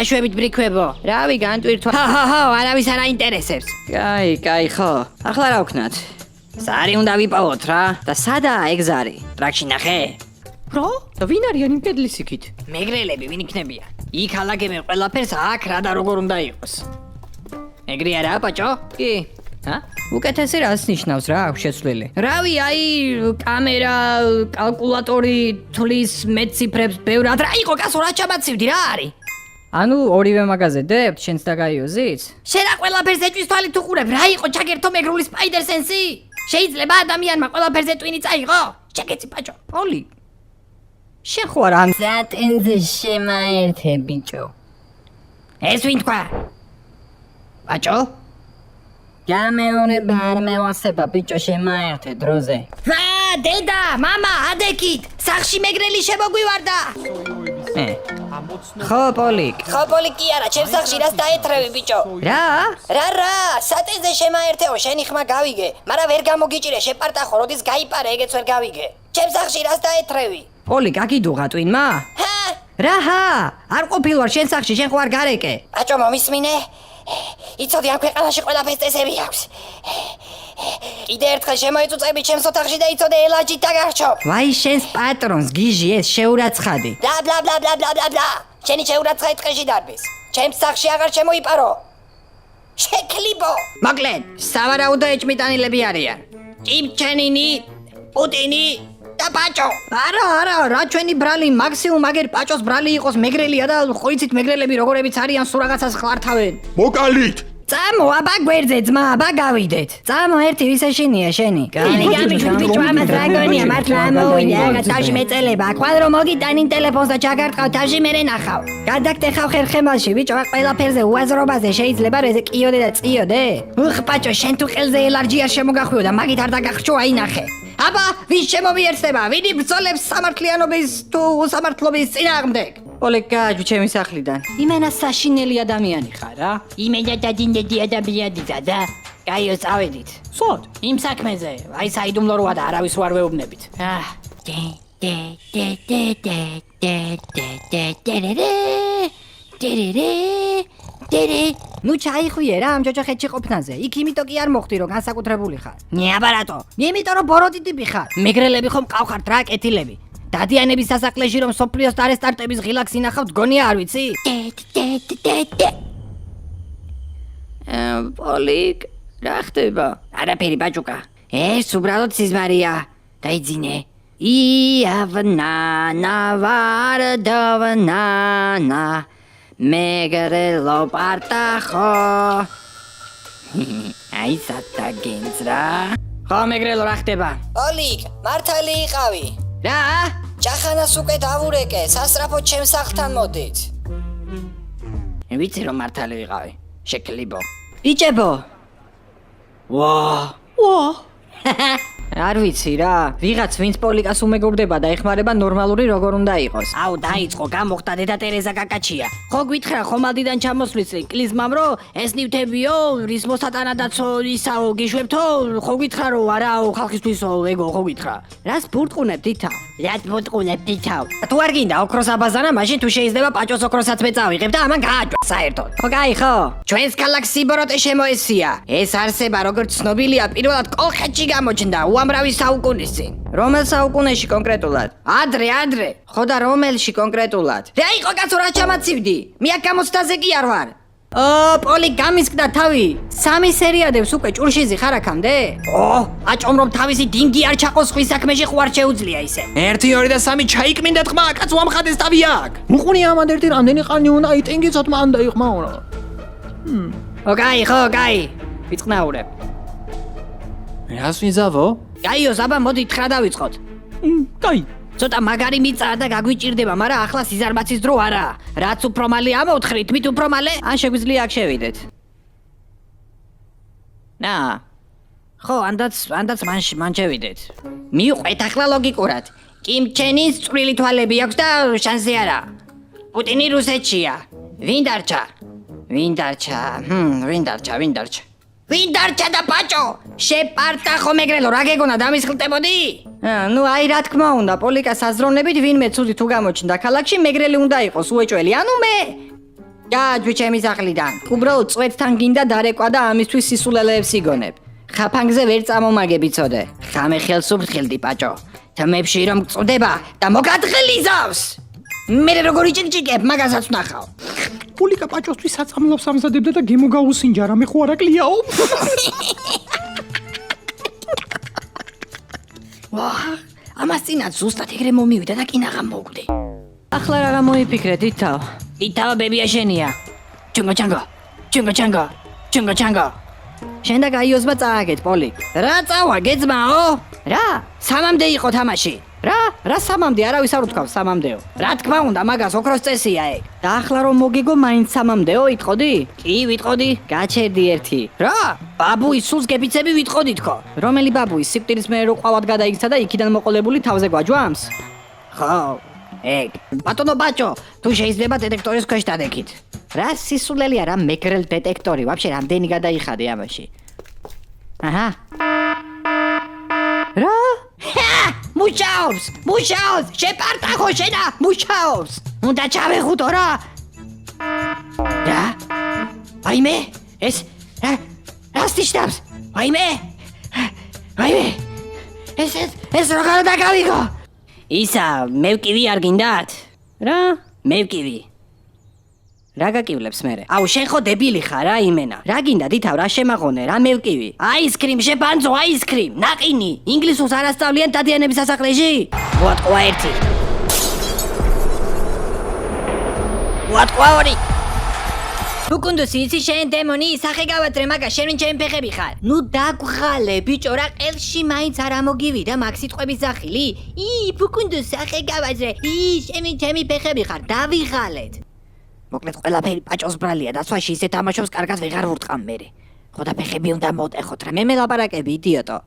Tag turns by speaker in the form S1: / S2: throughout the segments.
S1: დაშვებით ბრიქვებო. რავი განტვირთვა. ჰა, არავის არ აინტერესებს. კაი, ხო. ახლა რა ვქნათ? ზარი უნდა ვიპოვოთ რა. და სადაა ეგ ზარი? ტრაქში ნახე?
S2: რა? და ვინ არიან იმ კედლის იქით?
S1: მეგრელები ვინ იქნებიან? იქ ალაგებენ ყველაფერს აქ რა და როგორ უნდა იყოს. ეგრე არაა ბაჭო?
S2: კი. უკეთესი რას ნიშნავს რა აქვს შეცვლილი?
S1: რავი, აი, კამერა, კალკულატორი, თვლის მეციფრებს, ბევრად რა იყო, კაცო, რა ჩამაცივდი, რა არის?
S2: ანუ ორივე მაგაზე დებთ, შენც და გაიოზიც?
S1: შენ რა ყველაფერს ეჭვის თვალით უყურებ, რა იყო ჩაგერთო მეგრული სპაიდერ სენსი? შეიძლება ადამიანმა ყველაფერზე ტვინი წაიღო? ჩაგეცი ბაჭო.
S2: პოლი. შენ ხო არ ამ
S1: სატენზე შემაერთე ბიჭო. ეს ვინ თქვა? ბაჭო? გამეორება არ მევასება ბიჭო შემაერთე დროზე. დედა, მამა, ადეკით, სახში მეგრელი შემოგვივარდა.
S2: ხო პოლიკ.
S1: ხო პოლიკ კი არა, ჩემ სახში რას დაეთრევი ბიჭო?
S2: რა?
S1: რა, სატენზე შემაერთეო, შენი ხმა გავიგე, მაგრამ ვერ გამოგიჭირე, შეპარტახო, როდის გაიპარე, ეგეც ვერ გავიგე. ჩემ სახში რას დაეთრევი?
S2: პოლიკ, აგიდუღა ტვინმა? რა, არ ყოფილვარ შენ სახში, შენ ხო არ გარეკე?
S1: ბაჭო, მომისმინე? იცოდი ამ ქვეყანაში ყველაფერს წესები აქვს. კიდე ერთხელ შემოიწუწები ჩემს ოთახში და იცოდე ელაჯით დაგარჩო.
S2: ვაი შენს პატრონს გიჟი ეს შეურაცხადი.
S1: ბლა. შენი შეურაცხადი ტყეში დარბის. ჩემს სახში აღარ შემოიპარო. შეკლიბო. მოკლედ, სავარაუდო ეჭმიტანილები არიან. კიმჩენინი, პუტინი და ბაჭო.
S2: არა, რა ჩვენი ბრალი მაქსიმუმ აგერ პაჭოს ბრალი იყოს მეგრელია და ხო იცით მეგრელები როგორებიც არიან სულ რაღაცას ხლართავენ.
S3: მოკალით.
S2: წამო, აბა გვერდზე ძმა, აბა გავიდეთ. წამო, ერთი ვისეშინია შენი.
S1: გამიშვით ბიჭო, ამას რა გონია, მართლა ამოვიდა, თავში მეწელება, ხვალ რომ მოგიტანინ ტელეფონს და ჩაგარტყავ, თავში მერე ნახავ. გადაგტეხავ ხერხემალში, ბიჭო, ყველაფერზე უაზრობაზე შეიძლება რეზე კიოდე და წიოდე. უხ, ბაჭო, შენ თუ ყელზე ელარჯი არ შემოგახვიო და მაგით არ დაგახჭო, აი ნახე. აბა, ვის შემომიერთდება? ვინი ბრძოლებს სამართლიანობის თუ უსამართლობის წინააღმდეგ?
S2: პოლიკ, გააჯვი ჩემი სახლიდან. იმენა საშინელი ადამიანი ხარ, რა?
S1: იმენა დადინდედი ადამიანი და კაიო წავედით.
S2: სად?
S1: იმ საქმეზე, აი საიდუმლო როა და არავის ვარ ვეუბნებით.
S2: ნუ ჩაიხვიე რა ამ ჯოჯოხეთში ყოფნაზე. იქ იმიტომ კი არ მოხდი რომ განსაკუთრებული ხარ.
S1: ნიაბარატო.
S2: იმიტომ რომ ბოროტიტიპი ხარ. მეგრელები ხომ ყავხართ რა კეთილები. დადიანების სასახლეში რომ სოფლიოს არესტარტების ღილაკს ინახავთ გონია არ ვიცი? პოლიკ, რა ხდება?
S1: არაფერი ბაჭუკა. ეს უბრალოდ სიზმარია. დაიძინე. იავნანა ვარდავნანა მეგრელო პარტახო. აი სათაგენს რა.
S2: ხო მეგრელო რა ხდება?
S1: პოლიკ, მართალი იყავი.
S2: რა?
S1: ჯახანას უკვე დავურეკე, სასწრაფოდ ჩემ სახლთან მოდით. ვიცი რომ მართალი ვიყავი. შეკლიბო.
S2: ბიჭებო.
S1: ვა.
S2: არ ვიცი რა. ვიღაც ვინც პოლიკას უმეგობრდება და ეხმარება ნორმალური როგორ უნდა იყოს.
S1: აუ დაიწყო, გამოხდა დედა ტერეზა კაკაჩია. ხო გითხრა ხომალდიდან ჩამოსვლის კლიზმამ რომ ეს ნივთებიო, რის მოსატანადაცო ისაო გიშვებთო, ხო გითხრა რომ არაო ხალხისთვისო ეგო ხო გითხრა. რას ბურტყუნებ თითავ? რად ბურტყუნებ თითავ?
S2: თუ არ გინდა ოქროს აბაზანა, მაშინ თუ შეიძლება პაჭოს ოქროსაც მე წავიღებ და ამან გააჭვა საერთოდ. ხო კაი ხო? ჩვენს ქალაქს სიბოროტე შემოესია. ეს არსება როგორც ცნობილია, პირველად კოლხეთში გამოჩნდა უამრავი საუკუნის წინ. რომელ საუკუნეში კონკრეტულად? ადრე. ხო და რომელში კონკრეტულად? რა იყო კაცო რა ჩამაცივდი? მე აქ გამოცდაზე კი არ ვარ. პოლიკ გამისკდა თავი. 3 სერიადებს უკვე ჭურშიზი ხარ აქამდე? აჭომ რომ თავისი დინგი არ ჩაყოს ხვის საქმეში ხო არ შეუძლია ისე.
S3: 1, 2 და 3 ჩაიკმინდა თქმა, კაცო ამხადეს თავი აქ. უყურე ამან ერთი რამდენი ყანი უნდა იტინგიცოთ მან და იხმაო.
S2: ხო, კაი. ვიწყნაურებ.
S3: რას ვიზავო?
S2: კაიო, აბა მოდი 9 დავიწყოთ.
S3: კაი.
S2: ცოტა მაგარი მიწაა და გაგვიჭირდება, მაგრამ ახლა სიზარმაცის დრო არაა. რაც უფრო მალე ამოვთხრით, მით უფრო მალე ან შეგვიძლია აქ შევიდეთ. ხო, ანდაც მან შევიდეთ. მივყვეთ ახლა ლოგიკურად. კიმ ჩენის წვრილი თვალები აქვს და შანსი არა. პუტინი რუსეთშია. ვინ დარჩა? ვინ დარჩა და ბაჭო? შეპარტახო მეგრელო, რა გეგონა დამისხლტებოდი? ნუ აი რა თქმა უნდა, პოლიკას აზროვნებით ვინმე ცუდი თუ გამოჩნდა ქალაქში, მეგრელი უნდა იყოს უეჭველი, ანუ მე. გააჯვი ჩემი სახლიდან. უბრალოდ წვეთთან გინდა დარეკვა და ამისთვის სისულელეებს იგონებ. ხაფანგზე ვერ წამომაგები ცოდე. ხამე ხელს უფრთხილდი პაჭო. თმებში რომ წვდება და მოგადღლიზავს. მე როგორი ჭიკჭიკებ მაგასაც ვნახავ.
S3: პოლიკა პაჭოსთვის საწამლავს ამზადებდა და გემო გაუსინჯა, რამე ხო არაკლიაო?
S2: ვაჰ, ამას წინათ ზუსტად ეგრე მომივიდა და კინაღამ მოვკვდი.
S4: ახლა რა მოიფიქრე თითო?
S2: თითაო ბებია შენია. ჩუნგო. შენ და გაიოზმა წააგეთ, პოლი. რა წავა, გეძმაო? რა? სამამდე იყო თამაში. რა სამამდე, არავის არ უთქვავს სამამდეო. რა თქმა უნდა, მაგას ოქროს წესია ეგ.
S4: და ახლა რომ მოგიგო მაინც სამამდეო იტყოდი?
S2: კი, ვიტყოდი.
S4: გაჩერდი ერთი.
S2: რა? ბაბუის სულს გეფიცები ვიტყოდი თქო.
S4: რომელი ბაბუის სიკვდილის მერე რო ყავად გადაიქცა და იქიდან მოყოლებული თავზე გვაჯვამს?
S2: ხო, ეგ. ბატონო ბაჭო, თუ შეიძლება დეტექტორის ქვეშ დადექით.
S4: რა სისულელია რა მეგრელ დეტექტორი, ვაფშე რამდენი გადაიხადე ამაში? აჰა. რა?
S2: მუშაობს, შეპარტახო შენა, მუშაობს. უნდა ჩავეხუტო რა. რა? აიმე, ეს რასტიშტავს? აიმე. ეს როგორ დაგავიღო? ისა, მევკივი არ გინდათ?
S4: რა?
S2: მევკივი.
S4: რა გაკივლებს მერე?
S2: აუ შენ ხო დებილი ხარ რა იმენა.
S4: რა გინდა დითავ რა შემაღონე რა მევკივი?
S2: აისკრიმ შეფანძო აისკრიმ, ნაყინი. ინგლისურს არ ასწავლიან დადიანების სასახლეში? ვატყვა ერთი. ვატყვა ორი. უკუნდუსი იცი შენ დემონი სახე გავაძრე მაგა შენ ვინ ჩემი ფეხები ხარ? ნუ დაგღალე ბიჭო რა ყელში მაინც არ ამოგივიდა მაგ სიტყვების სახილი? უკუნდუს სახე გავაძრე. შენ ვინ ჩემი ფეხები ხარ? დავიღალეთ. მოკლედ ყველაფერი პაჭოს ბრალია და სვაში ისე თამაშობს კარგად ვეღარ ვურტყამ მერე. ხო და ფეხები უნდა მოტეხოთ რა.
S4: მე ლაპარაკები იდიოტო.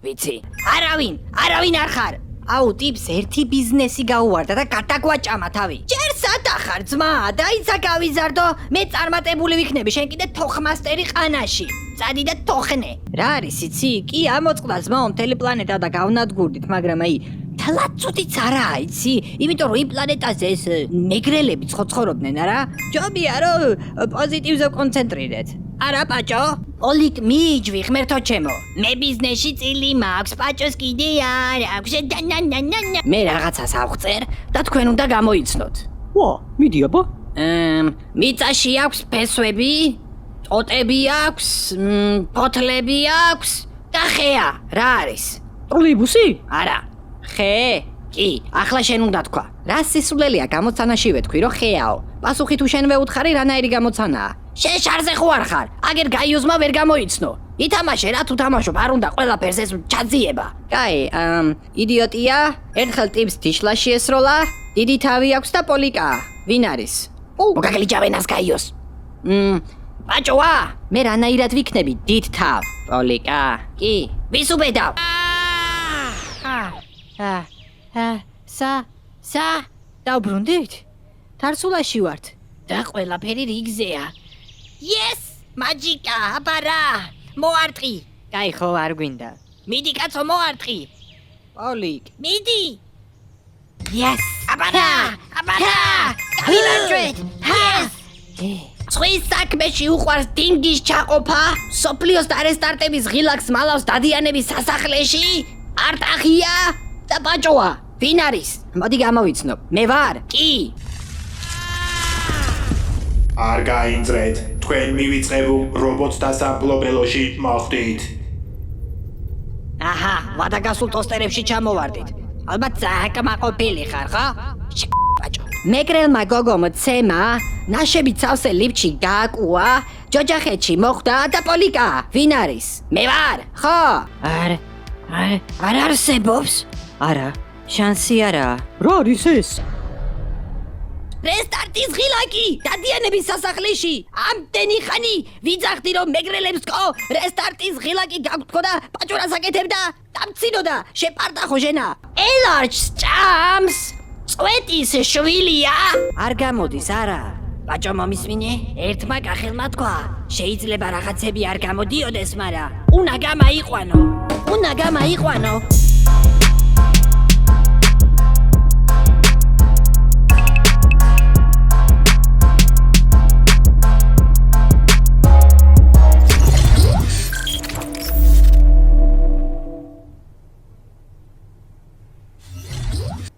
S2: ვიცი. არავინ არ ხარ. აუ ტიპს ერთი ბიზნესი გაუვარდა და გადაგვაჭამა თავი. ჯერ სადახარ ძმა, დაიცა გავიზარდო, მე წარმატებული ვიქნები, შენ კიდე თოხმასტერი ყანაში. წადი და თოხნე.
S4: რა არის იცი? კი ამოწყდა ძმაო მთელი პლანეტა და გავნადგურდით, მაგრამ აი
S2: თლაცუდიც არაა, იცი? იმიტომ რომ იმ პლანეტაზე ეს მეგრელები ცხოვრობდნენ, არა? ჯობია რომ პოზიტივზე კონცენტრირდეთ. არა პაჭო? ოლიკ მიიჯვი ღმერთო ჩემო. მე ბიზნესში წილი მაქვს, პაჭოს კიდე არ აქვს. მე რაღაცას ავღწერ და თქვენ უნდა გამოიცნოთ.
S3: ვა, მიდი აბა.
S2: მიწაში აქვს ფესვები, ტოტები აქვს, ფოთლები აქვს და ხეა. რა არის?
S3: ტროლეიბუსი?
S2: არა. ხე? კი, ახლა შენ უნდა თქვა.
S4: რა სისულელია გამოცანაში ვეთქვი რომ ხეაო.
S2: პასუხი თუ შენვე უთხარი რანაირი გამოცანაა? შენ შარზე ხო არ ხარ? აგერ გაიოზმა ვერ გამოიცნო. ითამაშე რა თუ თამაშობ, არ უნდა ყველაფერს ეს ჩაძიება.
S4: კაი, იდიოტია, ერთხელ ტიპს დიშლაში ესროლა, დიდი თავი აქვს და პოლიკა. ვინ არის?
S2: მოგაგლიჯავენას გაიოს. პაჭოა,
S4: მე რანაირად ვიქნები დიდ თავ?
S2: პოლიკა. კი, ვის უბედავ?
S4: დავბრუნდით? თარსულაში ვართ.
S2: და ყველაფერი რიგზეა. Yes, მაჯიკა, აბარა. მოარტყი.
S4: კაი ხო არ გვინდა.
S2: მიდი კაცო მოარტყი.
S4: პოლიკ.
S2: მიდი. Yes, აბარა. გავიმარჯვეთ. Yes. წვის საქმეში უყვარს დინგის ჩაყოფა, სოფლიოს და რესტარტების ღილაკს მალავს დადიანების სასახლეში, არტახია და პაჭოა. ვინ არის?
S4: მოდი გამოვიცნობ.
S2: მე ვარ? კი.
S5: არ გაინძრეთ, თქვენ მივიწყებულ რობოტს დასამფლობელოში მოხვდით.
S2: აჰა, ვადაგასულ ტოსტერებში ჩამოვარდით. ალბათ საკმაყოფილი ხარ, ხო? პაჭო.
S4: მეგრელმა გოგომ ცემა, ნაშები ცავსე ლიფტში გააკუა, ჯოჯახეთში მოხვდა და პოლიკა. ვინ არის?
S2: მე ვარ.
S4: ხო?
S2: არ არსებობს?
S4: არა, შანსი არა.
S3: რა არის ეს?
S2: რესტარტის ღილაკი დადიანების სასახლეში. ამდენი ხანი ვიძახდი რომ მეგრელებს თქო, რესტარტის ღილაკი გაგვთქო და პაჭორას აკეთებდა, დამცინოდა, შეპარტახო ჟენა. ელარჯს ჭამს. წვეტის შვილია.
S4: არ გამოდის, არა.
S2: ბაჭო მომისმინე, ერთმა კახელმა თქვა, შეიძლება რაღაცები არ გამოდიოდეს, მაგრამ უნდა გამაიყვანო.